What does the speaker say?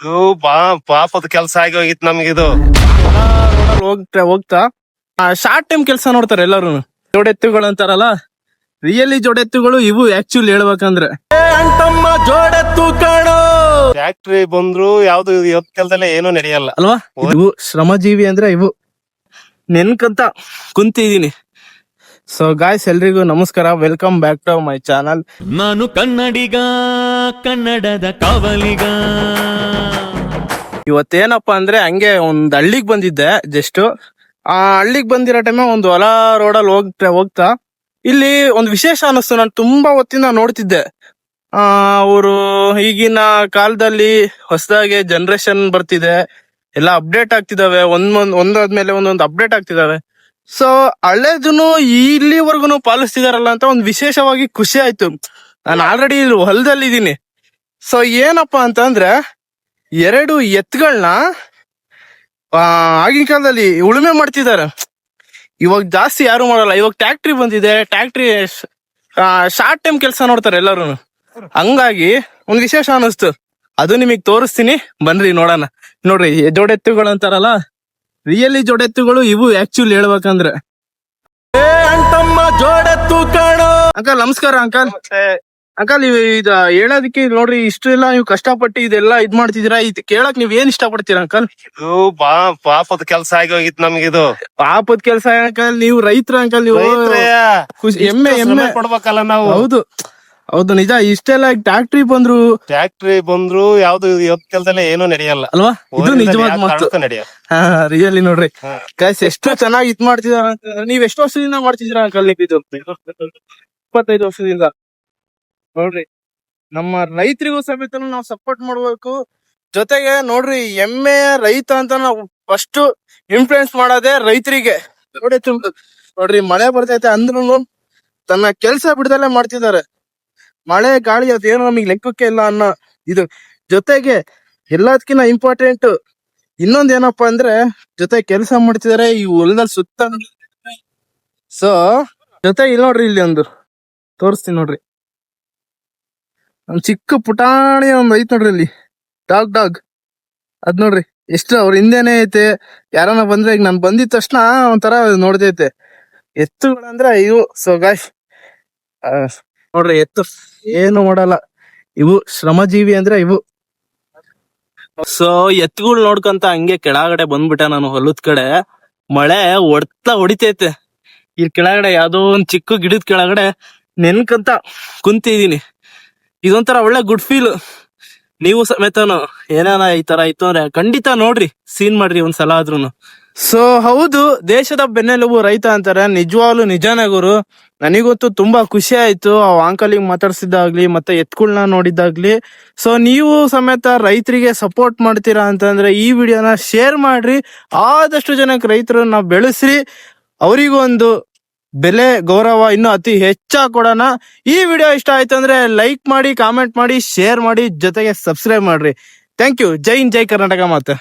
ಇದು ಪಾಪದ ಕೆಲ್ಸ ಆಗಿ ಹೋಗಿತ್ತು ನಮ್ಗಿದು. ರೋಡಲ್ಲಿ ಹೋಗ್ತಾ ಶಾರ್ಟ್ ಟೈಮ್ ಕೆಲಸ ನೋಡ್ತಾರೆ ಎಲ್ಲರೂ. ಜೋಡೆತ್ತುಗಳು ಅಂತಾರಲ್ಲ, ರಿಯಲಿ ಜೋಡೆತ್ತುಗಳು ಇವು ಆಕ್ಚುಲಿ ಹೇಳ್ಬೇಕಂದ್ರೆ. ಫ್ಯಾಕ್ಟ್ರಿ ಬಂದ್ರು ಯಾವ್ದು ಇವತ್ ಕೆಲ್ಸದಲ್ಲೇ ಏನೂ ನಡೆಯಲ್ಲ ಅಲ್ವಾ? ಇವು ಶ್ರಮಜೀವಿ ಅಂದ್ರೆ ಇವು ನೆನ್ಕಂತ ಕುಂತಿದೀನಿ. ಸೊ ಗಾಯ್ಸ್, ಎಲ್ರಿಗೂ ನಮಸ್ಕಾರ, welcome back to my channel. ನಾನು ಕನ್ನಡಿಗ, ಕನ್ನಡದ ಕಾವಲಿಗ. ಇವತ್ತೇನಪ್ಪಾ ಅಂದ್ರೆ ಹಂಗೆ ಒಂದ್ ಹಳ್ಳಿಗ್ ಬಂದಿದ್ದೆ. ಜಸ್ಟ್ ಆ ಹಳ್ಳಿಗ್ ಬಂದಿರೋ ಟೈಮ್ ಒಂದು ಹೊಲ ರೋಡಲ್ಲಿ ಹೋಗ್ತಾ ಇಲ್ಲಿ ಒಂದು ವಿಶೇಷ ಅನಿಸ್ತು. ನಾನು ತುಂಬಾ ಹೊತ್ತಿಂದ ನೋಡ್ತಿದ್ದೆ. ಅವರು ಈಗಿನ ಕಾಲದಲ್ಲಿ ಹೊಸದಾಗಿ ಜನರೇಷನ್ ಬರ್ತಿದೆ, ಎಲ್ಲ ಅಪ್ಡೇಟ್ ಆಗ್ತಿದಾವೆ, ಒಂದಾದ್ಮೇಲೆ ಒಂದೊಂದು ಅಪ್ಡೇಟ್ ಆಗ್ತಿದಾವೆ. ಸೊ ಹಳೇದನ್ನು ಇಲ್ಲಿವರೆಗೂ ಪಾಲಿಸ್ತಿದಾರಲ್ಲ ಅಂತ ಒಂದು ವಿಶೇಷವಾಗಿ ಖುಷಿ ಆಯ್ತು. ನಾನು ಆಲ್ರೆಡಿ ಇಲ್ಲಿ ಹೊಲದಲ್ಲಿ ಇದ್ದೀನಿ. ಸೊ ಏನಪ್ಪಾ ಅಂತ ಅಂದ್ರೆ, 2 ಎತ್ತುಗಳನ್ನ ಆಗಿನ ಕಾಲದಲ್ಲಿ ಉಳುಮೆ ಮಾಡ್ತಿದ್ದಾರೆ. ಇವಾಗ ಜಾಸ್ತಿ ಯಾರು ಮಾಡಲ್ಲ. ಇವಾಗ ಟ್ಯಾಕ್ಟ್ರಿ ಬಂದಿದೆ. ಟ್ಯಾಕ್ಟ್ರಿ ಶಾರ್ಟ್ ಟೈಮ್ ಕೆಲಸ ನೋಡ್ತಾರೆ ಎಲ್ಲರೂ. ಹಂಗಾಗಿ ಒಂದ್ ವಿಶೇಷ ಅನಿಸ್ತು, ಅದು ನಿಮಗ್ ತೋರಿಸ್ತೀನಿ, ಬನ್ರಿ ನೋಡೋಣ. ನೋಡ್ರಿ, ಜೋಡೆತ್ತುಗಳು ಅಂತಾರಲ್ಲ, ರಿಯಲಿ ಜೋಡೆತ್ತುಗಳು ಇವು ಆಕ್ಚುಲಿ ಹೇಳ್ಬೇಕಂದ್ರೆ. ಅಂಕಲ್ ನಮಸ್ಕಾರ. ಅಂಕಲ್ ಇದು ಹೇಳೋದಕ್ಕೆ ನೋಡ್ರಿ, ಇಷ್ಟು ಎಲ್ಲ ನೀವು ಕಷ್ಟಪಟ್ಟು ಇದೆಲ್ಲ ಇದ್ ಮಾಡ್ತಿದೀರಾ. ಇದು ಕೇಳಕ್ ನೀವ್ ಏನ್ ಇಷ್ಟಪಡ್ತೀರಾ ಅಂಕಲ್? ಇದು ಪಾಪದ ಕೆಲ್ಸ ಆಗಿ ಹೋಗಿತ್ತು ನಮ್ಗಿದು. ಪಾಪದ ಕೆಲ್ಸ ಅಂಕಲ್, ನೀವು ರೈತರ ಅಂಕಲ್, ನೀವು ಖುಷಿ ಎಮ್ಮೆ ಕೊಡ್ಬೇಕಲ್ಲ ನಾವು. ಹೌದು ಹೌದು, ನಿಜ. ಇಷ್ಟೆಲ್ಲ ಟ್ಯಾಕ್ಟ್ರಿ ಬಂದ್ರು ಯಾವ್ದು ಇವತ್ ಕೆಲ್ಸದಲ್ಲೇ ಏನೂ ನಡೆಯಲ್ಲ ಅಲ್ವಾ? ಇದು ನಿಜವಾದ ಮಾತು. ನಡೆಯಲ್ಲ. ರಿಯಲಿ ನೋಡ್ರಿ ಗೈಸ್, ಎಷ್ಟು ಚೆನ್ನಾಗಿ ಇದ್ ಮಾಡ್ತಿದಾರ. ನೀವ್ ಎಷ್ಟು ವರ್ಷದಿಂದ ಮಾಡ್ತಿದ್ದೀರಾ ಅಂಕಲ್? ಇದು 25 ವರ್ಷದಿಂದ. ನೋಡ್ರಿ, ನಮ್ಮ ರೈತರಿಗೂ ಸಮೇತ ನಾವು ಸಪೋರ್ಟ್ ಮಾಡ್ಬೇಕು. ಜೊತೆಗೆ ನೋಡ್ರಿ, ಎಮ್ಮೆ ರೈತ ಅಂತ ನಾವು ಫಸ್ಟ್ ಇನ್ಫ್ಲೂಯೆನ್ಸ್ ಮಾಡೋದೇ ರೈತರಿಗೆ. ನೋಡ್ರಿ, ಮಳೆ ಬರ್ತೈತೆ ಅಂದ್ರೂ ತನ್ನ ಕೆಲ್ಸ ಬಿಡ್ದಲ್ಲೇ ಮಾಡ್ತಿದ್ದಾರೆ. ಮಳೆ ಗಾಳಿ ಅದೇನೋ ನಮಗ್ ಲೆಕ್ಕಕ್ಕೆ ಇಲ್ಲ ಅನ್ನೋ ಇದು. ಜೊತೆಗೆ ಎಲ್ಲದಕ್ಕಿಂತ ಇಂಪಾರ್ಟೆಂಟ್ ಇನ್ನೊಂದ್ ಏನಪ್ಪಾ ಅಂದ್ರೆ, ಜೊತೆ ಕೆಲಸ ಮಾಡ್ತಿದಾರೆ ಈ ಹೊಲದಲ್ಲಿ ಸುತ್ತ. ಸೊ ಜೊತೆ ಇಲ್ಲಿ ನೋಡ್ರಿ, ಇಲ್ಲಿ ಒಂದು ತೋರಿಸ್ತೀನಿ ನೋಡ್ರಿ, ಒಂದ್ ಚಿಕ್ಕ ಪುಟಾಣಿ ಒಂದ್ ಐತ್ ನೋಡ್ರಿ ಇಲ್ಲಿ, ಡಾಗ್. ಅದ್ ನೋಡ್ರಿ ಎಷ್ಟು ಅವ್ರ ಹಿಂದೆನೆ ಐತೆ. ಯಾರನ್ನ ಬಂದ್ರೆ, ಈಗ ನಾನ್ ಬಂದಿದ ತಕ್ಷಣ ಒಂಥರ ನೋಡ್ದೈತೆ. ಎತ್ತುಗಳಂದ್ರೆ ಇವು. ಸೊ ಗಾಯ್ಸ್ ನೋಡ್ರಿ, ಎತ್ತು ಏನು ಮಾಡಲ್ಲ, ಇವು ಶ್ರಮಜೀವಿ ಅಂದ್ರೆ ಇವು. ಸೊ ಎತ್ತುಗಳು ನೋಡ್ಕೊಂತ ಹಂಗೆ ಕೆಳಗಡೆ ಬಂದ್ಬಿಟ್ಟೆ ನಾನು ಹೊಲದ ಕಡೆ. ಮಳೆ ಹೊಡಿತೈತೆ. ಈ ಕೆಳಗಡೆ ಯಾವ್ದೋ ಒಂದ್ ಚಿಕ್ಕ ಗಿಡದ ಕೆಳಗಡೆ ನೆನ್ಕಂತ ಕುಂತಿದೀನಿ. ಇದೊಂಥರ ಒಳ್ಳೆ ಗುಡ್ ಫೀಲ್. ನೀವು ಸಮೇತನು ಏನಾನ ಈ ತರ ಇತ್ತು ಅಂದ್ರೆ ಖಂಡಿತ ನೋಡ್ರಿ, ಸೀನ್ ಮಾಡ್ರಿ ಒಂದ್ಸಲ ಆದ್ರೂನು. ಸೊ ಹೌದು, ದೇಶದ ಬೆನ್ನೆಲುಬು ರೈತ ಅಂತಾರೆ. ನಿಜವಾಗ್ಲು ನಿಜಾನೇ ಗುರು. ನನಗಂತೂ ತುಂಬಾ ಖುಷಿ ಆಯ್ತು ಆ ಅಂಕಲಿಗೆ ಮಾತಾಡ್ಸಿದ್ದಾಗ್ಲಿ, ಮತ್ತೆ ಎತ್ಗಳನ್ನ ನೋಡಿದ್ದಾಗ್ಲಿ. ಸೊ ನೀವು ಸಮೇತ ರೈತರಿಗೆ ಸಪೋರ್ಟ್ ಮಾಡ್ತೀರಾ ಅಂತಂದ್ರೆ ಈ ವಿಡಿಯೋನ ಶೇರ್ ಮಾಡ್ರಿ. ಆದಷ್ಟು ಜನಕ್ಕೆ ರೈತರನ್ನ ಬೆಳೆಸ್ರಿ, ಅವರಿಗೂ ಒಂದು ಬೆಲೆ ಗೌರವ ಇನ್ನೂ ಅತಿ ಹೆಚ್ಚಾಗಿ ಕೊಡೋಣ. ಈ ವಿಡಿಯೋ ಇಷ್ಟ ಆಯ್ತು ಅಂದ್ರೆ ಲೈಕ್ ಮಾಡಿ, ಕಾಮೆಂಟ್ ಮಾಡಿ, ಶೇರ್ ಮಾಡಿ, ಜೊತೆಗೆ ಸಬ್ಸ್ಕ್ರೈಬ್ ಮಾಡ್ರಿ. Thank you. ಜೈ ಹಿಂದ್, ಜೈ ಕರ್ನಾಟಕ ಮಾತೆ.